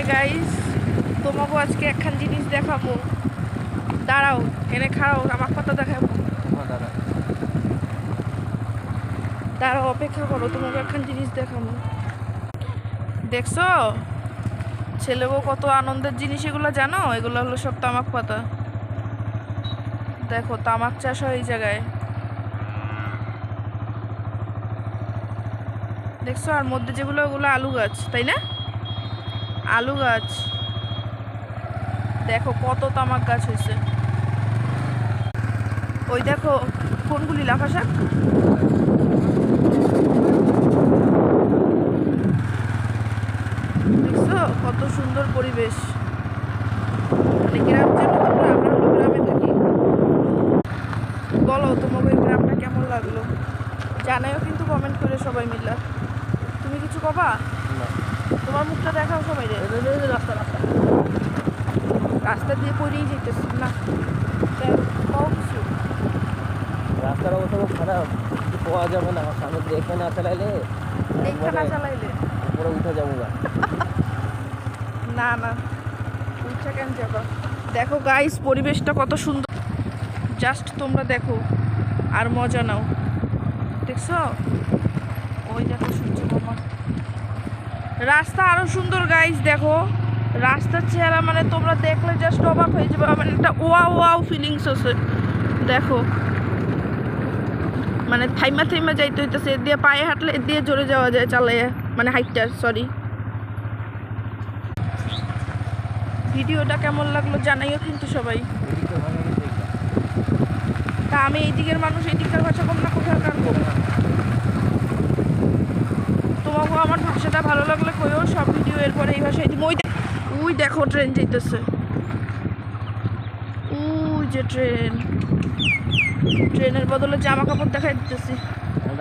Hi guys, তোমাকে আজকে একখান জিনিস দেখাবো। দাঁড়াও, এনে খাও, আমার কথা দেখাবো। দাঁড়াও, অপেক্ষা করো, তোমাকে একখান জিনিস দেখাবো। দেখছো ছেলেগো কত আনন্দের জিনিস এগুলো, জানো? এগুলো হলো সব তামাক পাতা। দেখো তামাক চাষ হয় এই জায়গায়, দেখছো? আর মধ্যে যেগুলো, ওগুলো আলু গাছ, তাই না? আলু গাছ। দেখো কত তামাক গাছ হয়েছে। ওই দেখো কোনগুলি, লাফা শাক। দেখছো কত সুন্দর পরিবেশ, মানে গ্রাম যেন তোমরা, আমরা হলো গ্রামে থাকি। বলো তোমাকে এই গ্রামটা কেমন লাগলো, জানাইও কিন্তু কমেন্ট করে সবাই মিলে। তুমি কিছু কবা? তোমার মুখটা দেখাও সবাই রে। রাস্তা রাস্তা রাস্তা দিয়ে পড়েই যেতেছি না, কও কিছু। রাস্তার অবস্থা খুব খারাপ, কিছু পাওয়া যাবে না। সামনে দেখে না চালাইলে, দেখে না চালাইলে উপরে উঠে যাবো না। না না, উঠছে কেন যাবা? দেখো গাইস পরিবেশটা কত সুন্দর, জাস্ট তোমরা দেখো আর মজা নাও। দেখছো ওই দেখো সূর্য মামা, রাস্তা আরো সুন্দর গাইস। দেখো রাস্তার চেহারা, মানে তোমরা দেখলে জাস্ট অবাক হয়ে যাবে, মানে একটা ওয়াও ওয়াও ফিলিংস আছে। দেখো মানে থাইমা থাইমা যাইতে হইতেছে, এর দিয়ে পায়ে হাঁটলে এর দিয়ে জোরে যাওয়া যায় চালাইয়া, মানে হাইটটা, সরি। ভিডিওটা কেমন লাগলো জানাইও কিন্তু সবাই। তা আমি এই দিকের মানুষ, এই দিককার ভাষা কম না, কোথাকার কম? তোমাকেও আমার ভাষাটা ভালো লাগলে কইও, সব ভিডিও এরপরে এই ভাষায় দিব। ওই দেখো ট্রেন যেতেছে, ওই যে ট্রেন, ট্রেনের বদলে জামা কাপড় দেখাই দিতেছি।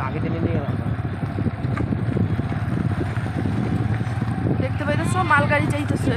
আগে টেনে নিয়ে গেলাম। দেখতে পাইতেছো মালগাড়ি যাইতেছে।